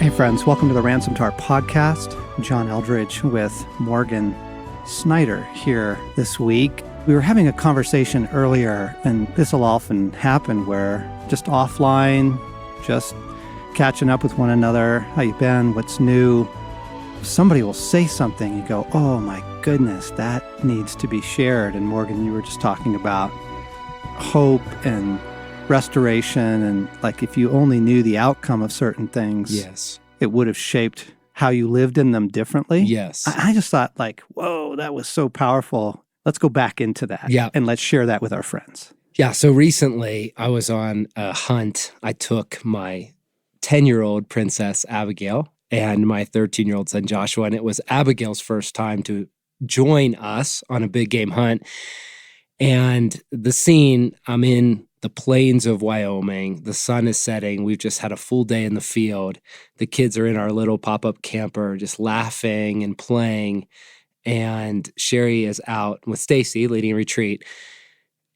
Hey friends, welcome to the Ransom to Our podcast. John Eldridge with Morgan Snyder here this week. We were having a conversation earlier, and this will often happen where just offline, just catching up with one another. How you been? What's new? Somebody will say something. You go, oh my goodness, that needs to be shared. And Morgan, you were just talking about hope and restoration, and like if you only knew the outcome of certain things, yes, it would have shaped how you lived in them differently. Yes. I just thought like, whoa, that was so powerful. Let's go back into that. Yeah. And let's share that with our friends. Yeah. So recently I was on a hunt. I took my 10-year-old princess Abigail and my 13-year-old son Joshua, and it was Abigail's first time to join us on a big game hunt. And the scene, I'm in the plains of Wyoming. The sun is setting. We've just had a full day in the field. The kids are in our little pop-up camper, just laughing and playing. And Sherry is out with Stacy leading a retreat.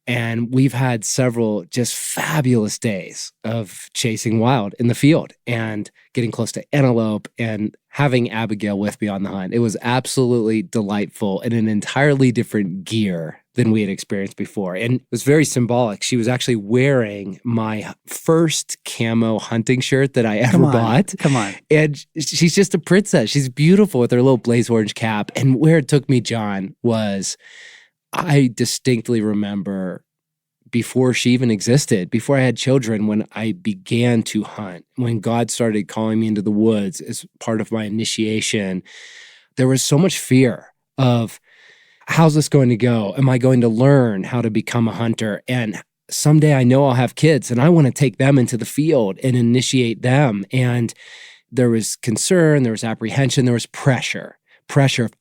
And we've had several just fabulous days of chasing wild in the field and getting close to antelope and having Abigail with me on the hunt. It was absolutely delightful in an entirely different gear than we had experienced before. And it was very symbolic. She was actually wearing my first camo hunting shirt that I ever bought. Come on. And she's just a princess. She's beautiful with her little blaze orange cap. And where it took me, John, was I distinctly remember before she even existed, before I had children, when I began to hunt, when God started calling me into the woods as part of my initiation, there was so much fear of, how's this going to go? Am I going to learn how to become a hunter? And someday I know I'll have kids and I want to take them into the field and initiate them. And there was concern, there was apprehension, there was pressure.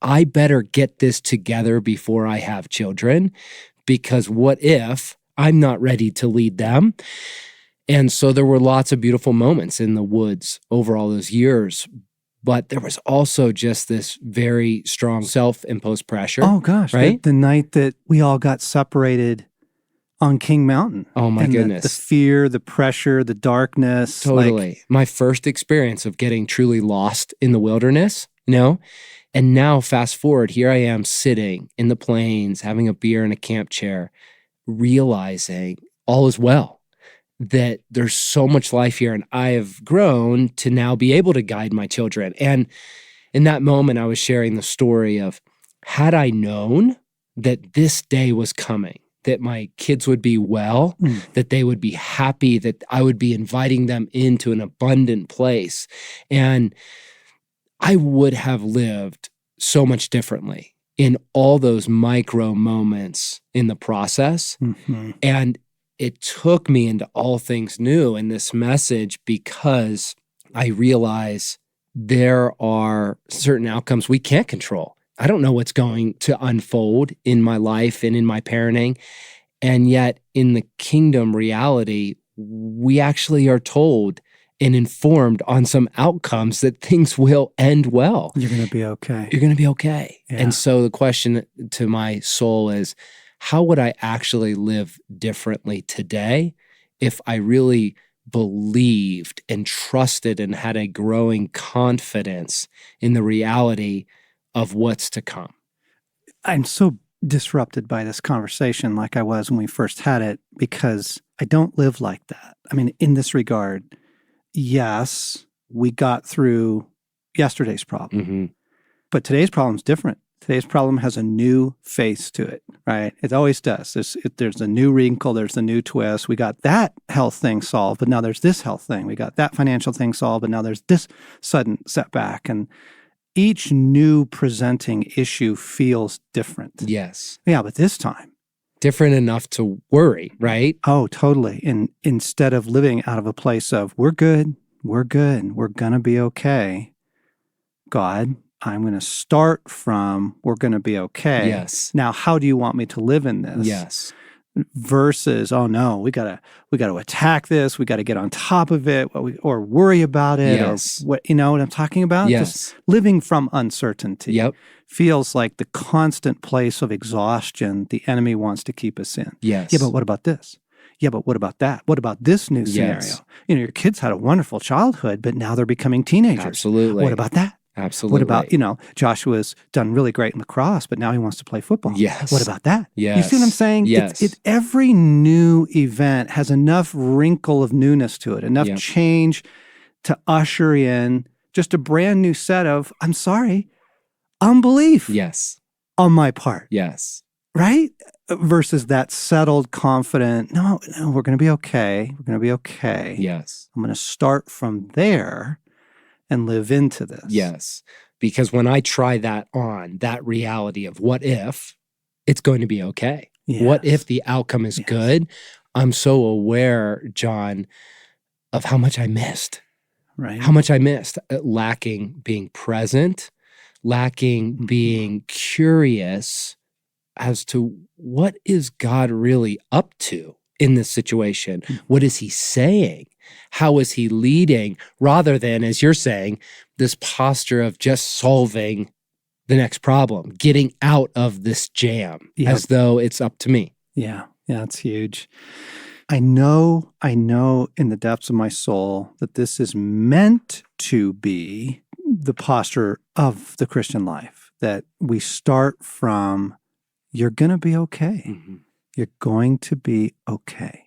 I better get this together before I have children, because what if I'm not ready to lead them? And so there were lots of beautiful moments in the woods over all those years, but there was also just this very strong self-imposed pressure. Oh gosh, right? The night that we all got separated on King Mountain. Oh my goodness. The fear, the pressure, the darkness. Totally. My first experience of getting truly lost in the wilderness, And now fast forward, here I am sitting in the plains, having a beer in a camp chair, realizing all is well, that there's so much life here. And I have grown to now be able to guide my children. And in that moment, I was sharing the story of, had I known that this day was coming, that my kids would be well, that they would be happy, that I would be inviting them into an abundant place, and I would have lived so much differently in all those micro moments in the process. Mm-hmm. And it took me into all things new in this message, because I realize there are certain outcomes we can't control. I don't know what's going to unfold in my life and in my parenting. And yet in the kingdom reality, we actually are told and informed on some outcomes that things will end well. You're going to be okay. You're going to be okay. Yeah. And so the question to my soul is, how would I actually live differently today if I really believed and trusted and had a growing confidence in the reality of what's to come? I'm so disrupted by this conversation like I was when we first had it, because I don't live like that. I mean, in this regard, yes, we got through yesterday's problem, Mm-hmm. but today's problem is different. Today's problem has a new face to it, right? It always does. There's a new wrinkle, there's a new twist. We got that health thing solved, but now there's this health thing. We got that financial thing solved, but now there's this sudden setback. And each new presenting issue feels different. Yes. Yeah, but this time, different enough to worry, right? oh, totally. And instead of living out of a place of, we're good, we're going to be okay, God, I'm going to start from, we're going to be okay. Yes. Now, how do you want me to live in this? Yes. Versus, oh no, we got to attack this. We got to get on top of it, or worry about it, Yes. or what, you know what I'm talking about? Yes. Just living from uncertainty. Yep. Feels like the constant place of exhaustion the enemy wants to keep us in. Yes. Yeah, but what about this? Yeah, but what about that? What about this new scenario? Yes. Your kids had a wonderful childhood, but now they're becoming teenagers. Absolutely. What about that? Absolutely. What about, Joshua's done really great in lacrosse, but now he wants to play football. Yes. What about that? Yes. You see what I'm saying? Yes. Every new event has enough wrinkle of newness to it, enough change to usher in just a brand new set of, I'm sorry, unbelief Yes. on my part. Yes. Right? Versus that settled, confident, no, we're going to be okay. We're going to be okay. Yes. I'm going to start from there and live into this. Yes. Because when I try that on, that reality of what if it's going to be okay? Yes. What if the outcome is good? I'm so aware, John, of how much I missed. Right. How much I missed, lacking being present, lacking being curious as to what is God really up to in this situation? What is he saying? How is he leading? Rather than, as you're saying, this posture of just solving the next problem, getting out of this jam as though it's up to me. Yeah, it's huge. I know in the depths of my soul that this is meant to be the posture of the Christian life, that we start from, you're going to be okay. Mm-hmm. You're going to be okay.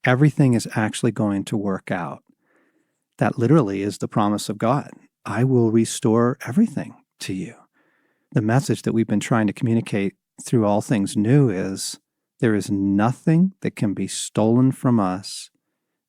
Everything is actually going to work out. That literally is the promise of God. I will restore everything to you. The message that we've been trying to communicate through All Things New is there is nothing that can be stolen from us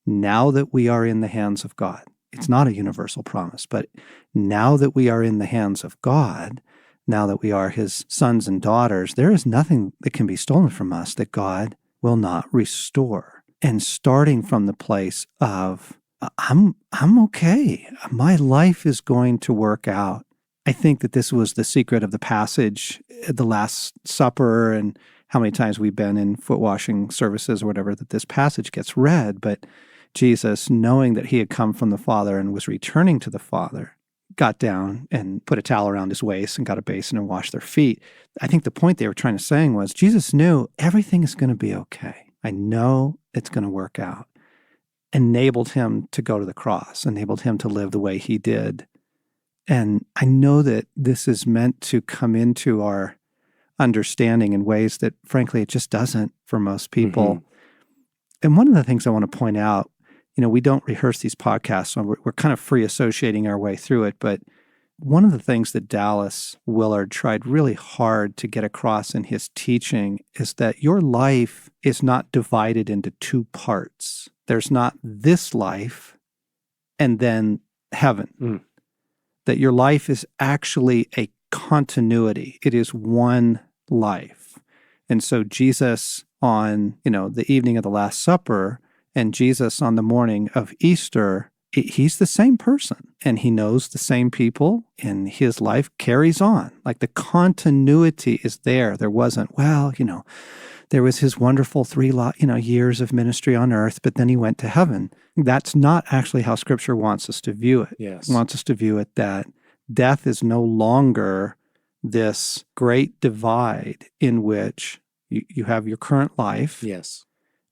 now that we are in the hands of God. It's not a universal promise, but now that we are in the hands of God, now that we are his sons and daughters, there is nothing that can be stolen from us that God will not restore. And starting from the place of, I'm okay. My life is going to work out. I think that this was the secret of the passage at the Last Supper and how many times we've been in foot washing services or whatever, that this passage gets read. But Jesus, knowing that he had come from the Father and was returning to the Father, got down and put a towel around his waist and got a basin and washed their feet. I think the point they were trying to say was Jesus knew everything is going to be okay. I know it's going to work out. Enabled him to go to the cross, enabled him to live the way he did. And I know that this is meant to come into our understanding in ways that, frankly, it just doesn't for most people. Mm-hmm. And one of the things I want to point out, we don't rehearse these podcasts, so we're kind of free associating our way through it. But one of the things that Dallas Willard tried really hard to get across in his teaching is that your life is not divided into two parts. There's not this life and then heaven. Mm. That your life is actually a continuity. It is one life. And so Jesus on, the evening of the Last Supper and Jesus on the morning of Easter, he's the same person and he knows the same people and his life carries on. Like the continuity is there. There wasn't, there was his wonderful 3 years of ministry on earth, but then he went to heaven. That's not actually how Scripture wants us to view it. Yes. It wants us to view it that death is no longer this great divide in which you have your current life. Yes.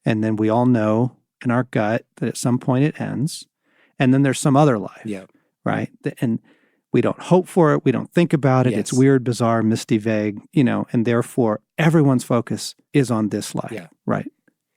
And then we all know in our gut that at some point it ends. And then there's some other life, right? And we don't hope for it. We don't think about it. Yes. It's weird, bizarre, misty, vague, and therefore everyone's focus is on this life, right?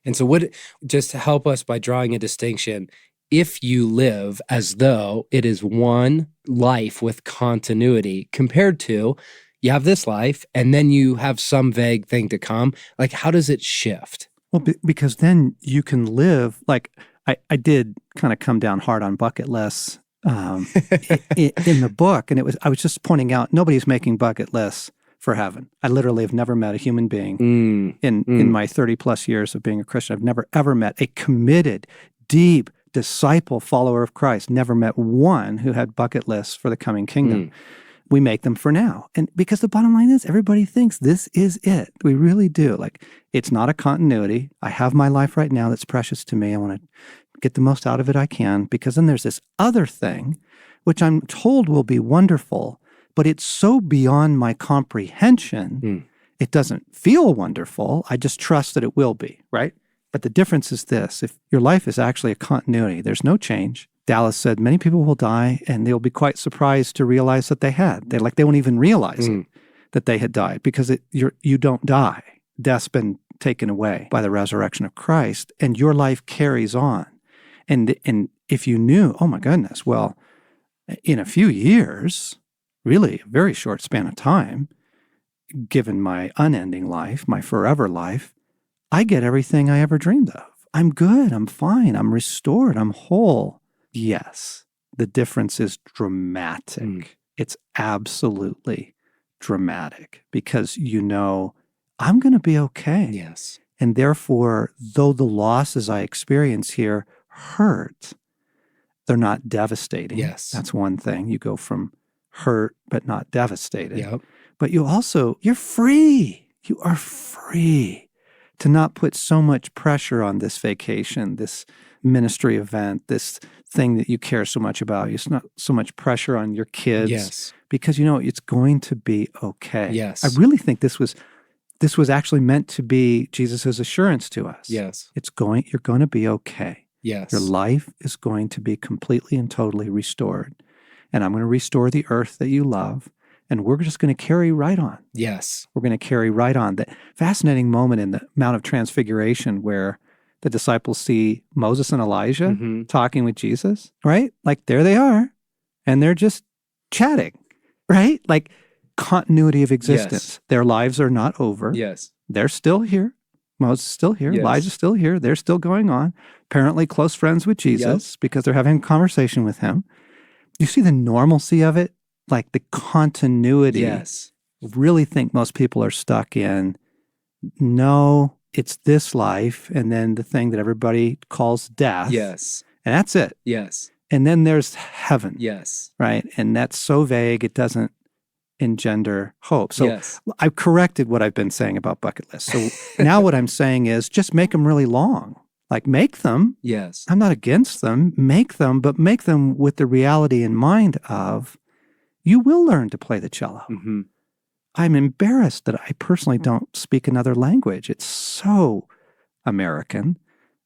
And so just to help us by drawing a distinction, if you live as though it is one life with continuity compared to you have this life and then you have some vague thing to come, like how does it shift? Well, because then you can live like I did kind of come down hard on bucket lists in the book. And I was just pointing out, nobody's making bucket lists for heaven. I literally have never met a human being in my 30 plus years of being a Christian. I've never, ever met a committed, deep disciple follower of Christ. Never met one who had bucket lists for the coming kingdom. We make them for now. And because the bottom line is everybody thinks this is it. We really do. Like, it's not a continuity. I have my life right now that's precious to me. I want to get the most out of it I can, because then there's this other thing, which I'm told will be wonderful, but it's so beyond my comprehension, it doesn't feel wonderful. I just trust that it will be, right? But the difference is this: if your life is actually a continuity, there's no change. Dallas said many people will die and they'll be quite surprised to realize that they had. They won't even realize it, that they had died, because you don't die. Death's been taken away by the resurrection of Christ, and your life carries on. And if you knew, oh my goodness, well, in a few years, really a very short span of time, given my unending life, my forever life, I get everything I ever dreamed of. I'm good, I'm fine, I'm restored, I'm whole. Yes, the difference is dramatic. It's absolutely dramatic, because you know, I'm going to be okay. Yes. And therefore, though the losses I experience here hurt, they're not devastating. Yes. That's one thing. You go from hurt but not devastated. Yep. But you're free. You are free to not put so much pressure on this vacation, this ministry event, this thing that you care so much about. It's not so much pressure on your kids. Yes. Because you know it's going to be okay. Yes. I really think this was actually meant to be Jesus' assurance to us. Yes. You're going to be okay. Yes. Your life is going to be completely and totally restored. And I'm going to restore the earth that you love. And we're just going to carry right on. Yes. We're going to carry right on. The fascinating moment in the Mount of Transfiguration where the disciples see Moses and Elijah talking with Jesus, right? Like there they are. And they're just chatting, right? Like continuity of existence. Yes. Their lives are not over. Yes. They're still here. Moses is still here. Yes. Elijah's still here. They're still going on. Apparently close friends with Jesus because they're having a conversation with him. You see the normalcy of it? Like the continuity. Yes. Really think most people are stuck in, no, it's this life, and then the thing that everybody calls death. Yes. And that's it. Yes. And then there's heaven. Yes. Right? And that's so vague, it doesn't engender hope. So yes. I've corrected what I've been saying about bucket lists. So now what I'm saying is just make them really long. Like make them. Yes. I'm not against them. Make them, but make them with the reality in mind of you will learn to play the cello. Mm-hmm. I'm embarrassed that I personally don't speak another language. It's so American.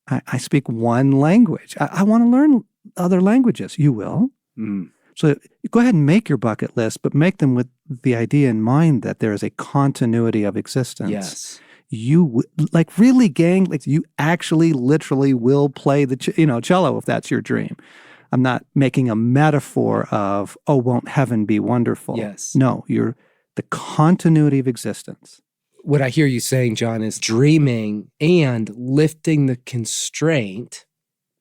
I speak one language. I want to learn other languages. You will. Mm. So go ahead and make your bucket list, but make them with the idea in mind that there is a continuity of existence. Yes. You like really, gang, like you actually literally will play the cello if that's your dream. I'm not making a metaphor of, oh, won't heaven be wonderful? Yes. No, you're the continuity of existence. What I hear you saying, John, is dreaming and lifting the constraint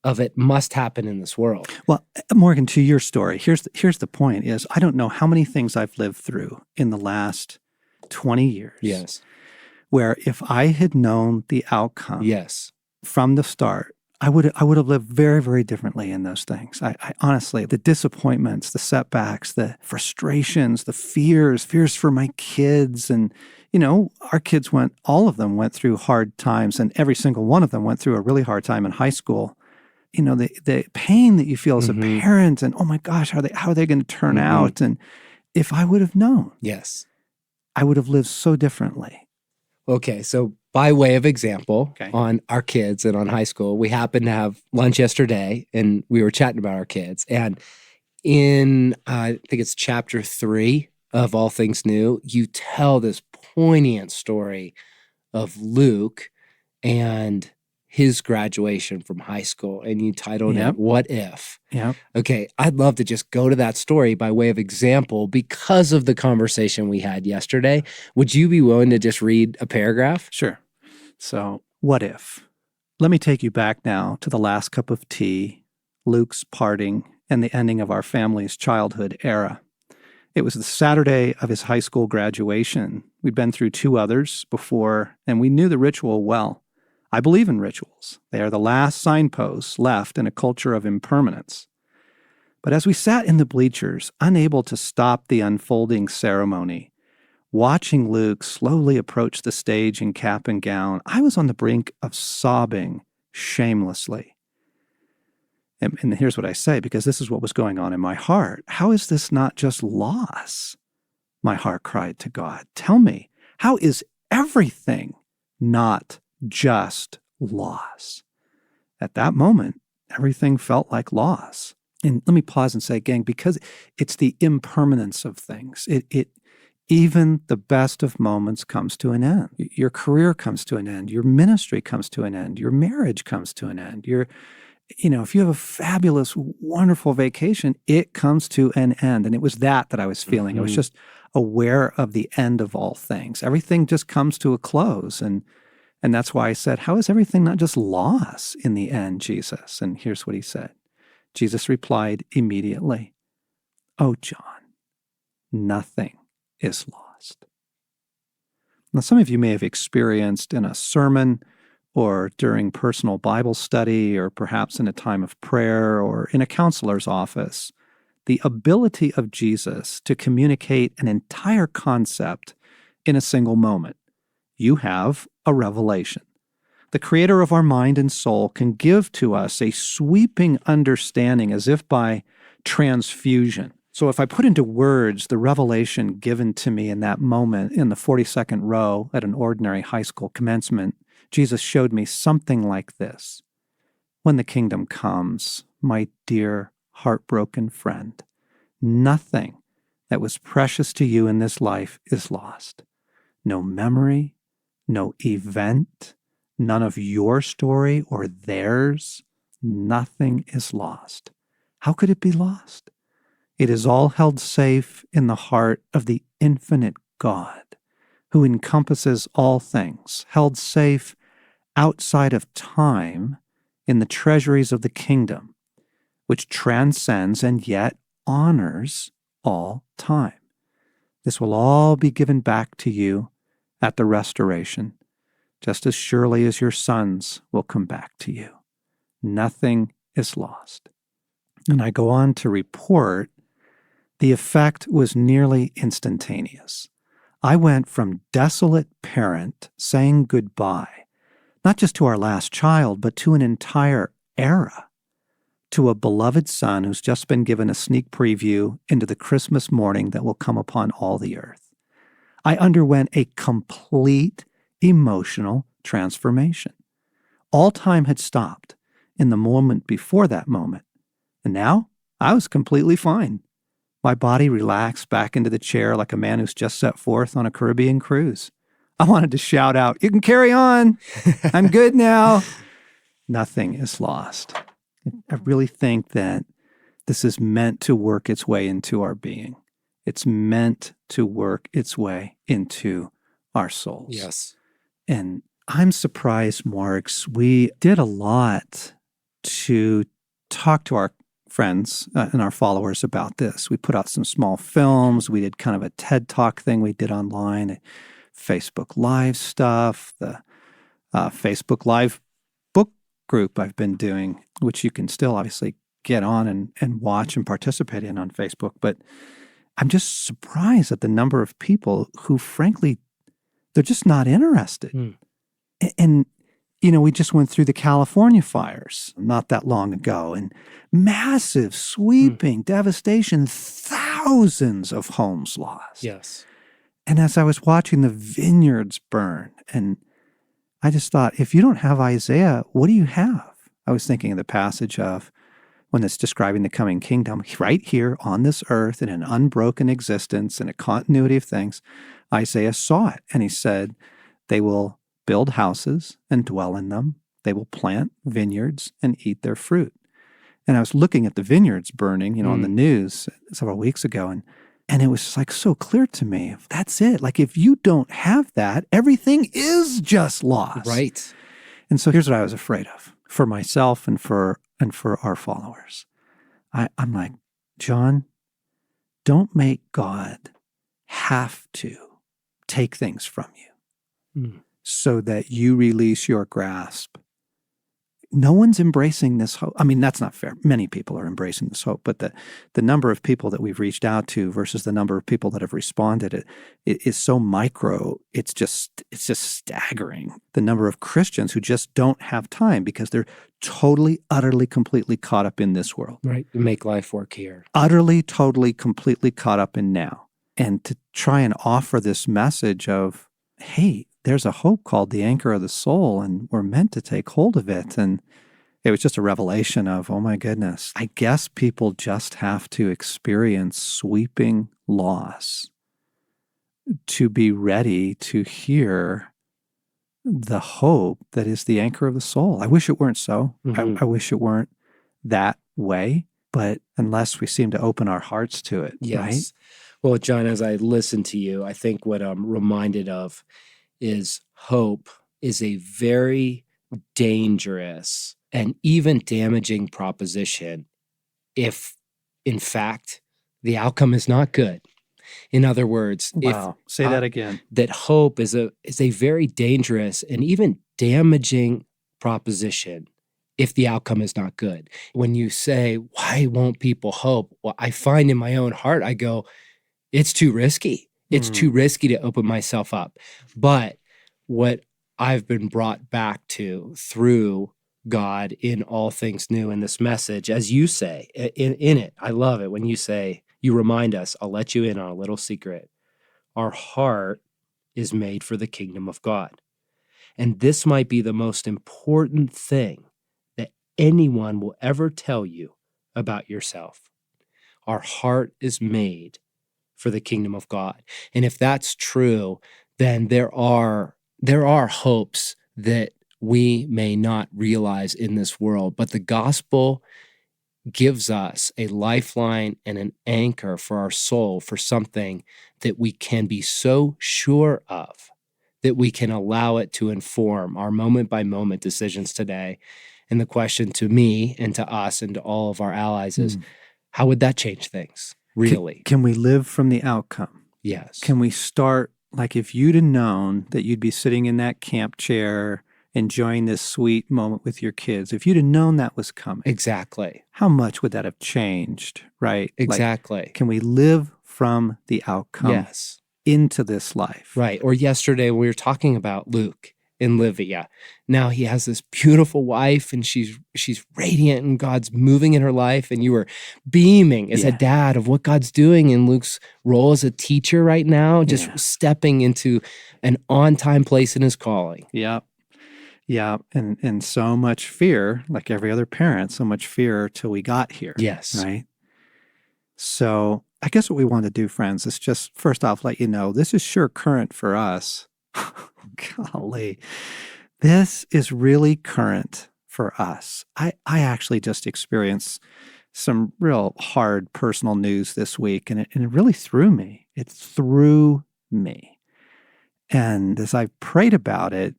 of it must happen in this world. Well, Morgan, to your story, here's the point is I don't know how many things I've lived through in the last 20 years. Yes. Where if I had known the outcome yes. from the start, I would have lived very, very differently in those things. I honestly, the disappointments, the setbacks, the frustrations, the fears for my kids. And, our kids all of them went through hard times, and every single one of them went through a really hard time in high school. The pain that you feel as a parent, and oh my gosh, how are they going to turn out? And if I would have known, yes, I would have lived so differently. Okay, so by way of example, on our kids and on high school, we happened to have lunch yesterday, and we were chatting about our kids. And in, I think it's chapter 3 of All Things New, you tell this poignant story of Luke and his graduation from high school, and you titled it, What If? Yeah. Okay, I'd love to just go to that story by way of example because of the conversation we had yesterday. Would you be willing to just read a paragraph? Sure. So, what if? Let me take you back now to the last cup of tea, Luke's parting, and the ending of our family's childhood era. It was the Saturday of his high school graduation. We'd been through 2 others before, and we knew the ritual well. I believe in rituals. They are the last signposts left in a culture of impermanence. But as we sat in the bleachers, unable to stop the unfolding ceremony, watching Luke slowly approach the stage in cap and gown, I was on the brink of sobbing shamelessly. And here's what I say, because this is what was going on in my heart. How is this not just loss? My heart cried to God. Tell me, how is everything not just loss. At that moment, everything felt like loss. And let me pause and say, gang, because it's the impermanence of things. Even the best of moments comes to an end. Your career comes to an end. Your ministry comes to an end. Your marriage comes to an end. If you have a fabulous, wonderful vacation, it comes to an end. And it was that I was feeling. Mm-hmm. I was just aware of the end of all things. Everything just comes to a close. And that's why I said, how is everything not just loss in the end, Jesus? And here's what he said. Jesus replied immediately, "Oh, John, nothing is lost." Now, some of you may have experienced in a sermon or during personal Bible study or perhaps in a time of prayer or in a counselor's office, the ability of Jesus to communicate an entire concept in a single moment. You have a revelation. The creator of our mind and soul can give to us a sweeping understanding as if by transfusion. So if I put into words the revelation given to me in that moment in the 42nd row at an ordinary high school commencement, Jesus showed me something like this. When the kingdom comes, my dear heartbroken friend, nothing that was precious to you in this life is lost. No memory, no event, none of your story or theirs, nothing is lost. How could it be lost? It is all held safe in the heart of the infinite God, who encompasses all things, held safe outside of time in the treasuries of the kingdom, which transcends and yet honors all time. This will all be given back to you at the restoration, just as surely as your sons will come back to you. Nothing is lost. And I go on to report the effect was nearly instantaneous. I went from desolate parent saying goodbye, not just to our last child, but to an entire era, to a beloved son who's just been given a sneak preview into the Christmas morning that will come upon all the earth. I underwent a complete emotional transformation. All time had stopped in the moment before that moment, and now I was completely fine. My body relaxed back into the chair like a man who's just set forth on a Caribbean cruise. I wanted to shout out, "You can carry on. I'm good now." Nothing is lost. I really think that this is meant to work its way into our being. It's meant to work its way into our souls. Yes. And I'm surprised, Marks, we did a lot to talk to our friends and our followers about this. We put out some small films. We did kind of a TED Talk thing we did online, Facebook Live stuff, the Facebook Live book group I've been doing, which you can still obviously get on and watch and participate in on Facebook. But I'm just surprised at the number of people who, frankly, they're just not interested. And, we just went through the California fires not that long ago, and massive, sweeping devastation, thousands of homes lost. Yes. And as I was watching the vineyards burn, and I just thought, if you don't have Isaiah, what do you have? I was thinking of the passage of when it's describing the coming kingdom, right here on this earth in an unbroken existence, in a continuity of things. Isaiah saw it, and he said, they will build houses and dwell in them. They will plant vineyards and eat their fruit. And I was looking at the vineyards burning, on the news several weeks ago, and it was like so clear to me. That's it. Like, if you don't have that, everything is just lost. Right. And so here's what I was afraid of for myself and for our followers. I'm like, John, don't make God have to take things from you so that you release your grasp. No one's embracing this hope. I mean, that's not fair. Many people are embracing this hope, but the number of people that we've reached out to versus the number of people that have responded, it is so micro. It's just staggering. The number of Christians who just don't have time because they're totally, utterly, completely caught up in this world. Right. Make life work here. Utterly, totally, completely caught up in now. And to try and offer this message of hey, there's a hope called the anchor of the soul, and we're meant to take hold of it. And it was just a revelation of, oh my goodness, I guess people just have to experience sweeping loss to be ready to hear the hope that is the anchor of the soul. I wish it weren't so. Mhm. I wish it weren't that way. But unless we seem to open our hearts to it, right? Yes. Well, John, as I listen to you, I think what I'm reminded of is hope is a very dangerous and even damaging proposition if, in fact, the outcome is not good. In other words, Wow. Say uh, that again. that hope is a very dangerous and even damaging proposition if the outcome is not good. When you say, why won't people hope? Well, I find in my own heart, I go, it's too risky. It's too risky to open myself up. But what I've been brought back to through God in all things new in this message, as you say, in it, I love it when you say, you remind us, I'll let you in on a little secret. Our heart is made for the kingdom of God. And this might be the most important thing that anyone will ever tell you about yourself. Our heart is made for the kingdom of God. And if that's true, then there are hopes that we may not realize in this world, but the gospel gives us a lifeline and an anchor for our soul, for something that we can be so sure of that we can allow it to inform our moment by moment decisions today. And the question to me and to us and to all of our allies is, how would that change things, really? Can we live from the outcome? Yes. Can we start, like if you'd have known that you'd be sitting in that camp chair enjoying this sweet moment with your kids, if you'd have known that was coming, Exactly. how much would that have changed, right? Exactly. Like, can we live from the outcome Yes. into this life? Right. Or yesterday we were talking about Luke in Livia. Now he has this beautiful wife and she's radiant and God's moving in her life, and you were beaming as a Yeah. dad of what God's doing in Luke's role as a teacher right now, just Yeah. stepping into an on-time place in his calling. Yeah. Yeah. And so much fear, like every other parent, so much fear till we got here. Yes. Right. So I guess what we want to do, friends, is just first off let you know this is sure current for us. Golly, this is really current for us. I actually just experienced some real hard personal news this week, and it really threw me. It threw me. And as I prayed about it,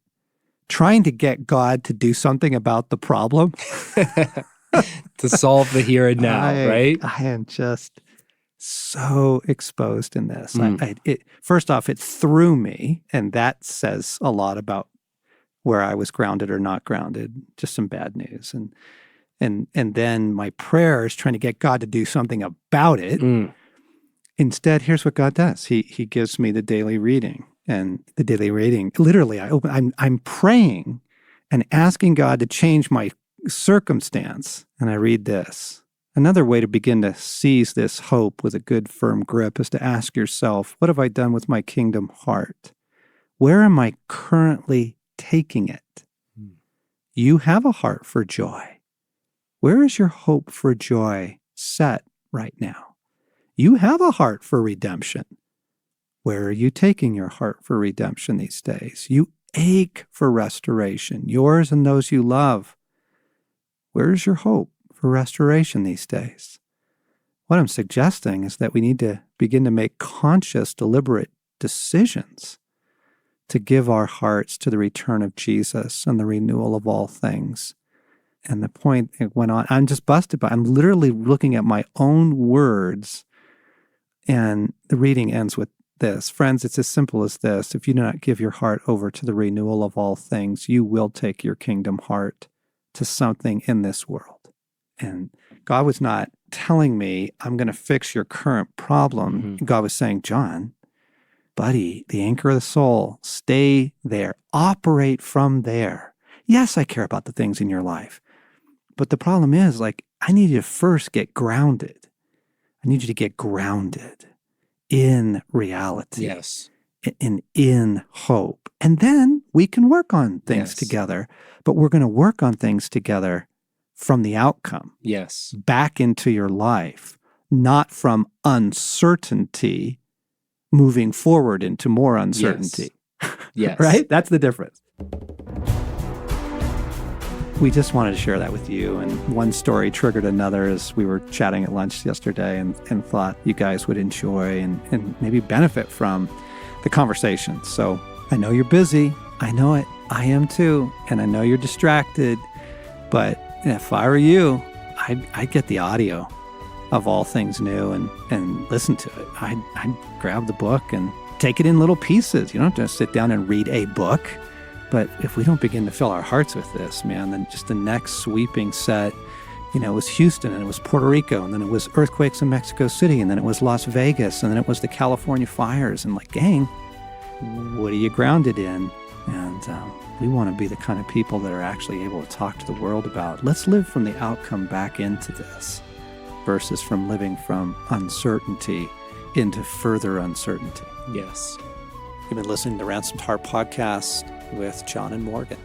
trying to get God to do something about the problem. To solve the here and now, right? I am just so exposed in this. Mm. First off, it threw me, and that says a lot about where I was grounded or not grounded. Just some bad news, and then my prayer is trying to get God to do something about it. Mm. Instead, here's what God does: He gives me the daily reading, and the daily reading. Literally, I'm praying and asking God to change my circumstance, and I read this. Another way to begin to seize this hope with a good, firm grip is to ask yourself, what have I done with my kingdom heart? Where am I currently taking it? You have a heart for joy. Where is your hope for joy set right now? You have a heart for redemption. Where are you taking your heart for redemption these days? You ache for restoration, yours and those you love. Where is your hope for restoration these days? What I'm suggesting is that we need to begin to make conscious, deliberate decisions to give our hearts to the return of Jesus and the renewal of all things. And the point it went on, I'm just busted by, I'm literally looking at my own words, and the reading ends with this. Friends, it's as simple as this. If you do not give your heart over to the renewal of all things, you will take your kingdom heart to something in this world. And God was not telling me, I'm going to fix your current problem. Mm-hmm. God was saying, John, buddy, the anchor of the soul, stay there. Operate from there. Yes, I care about the things in your life. But the problem is, like, I need you to first get grounded. I need you to get grounded in reality. Yes. and in hope. And then we can work on things Yes. together, but we're going to work on things together from the outcome Yes. back into your life, not from uncertainty moving forward into more uncertainty. Yes. Right? That's the difference. We just wanted to share that with you. And one story triggered another as we were chatting at lunch yesterday and thought you guys would enjoy and maybe benefit from the conversation. So I know you're busy. I know it. I am too. And I know you're distracted. But if I were you, I'd get the audio of All Things New and listen to it. I'd grab the book and take it in little pieces. You don't have to sit down and read a book. But if we don't begin to fill our hearts with this, man, then just the next sweeping set, it was Houston, and it was Puerto Rico, and then it was earthquakes in Mexico City, and then it was Las Vegas, and then it was the California fires. And gang, what are you grounded in? And we want to be the kind of people that are actually able to talk to the world about, let's live from the outcome back into this versus from living from uncertainty into further uncertainty. Yes. You've been listening to Ransomed Heart Podcast with John and Morgan.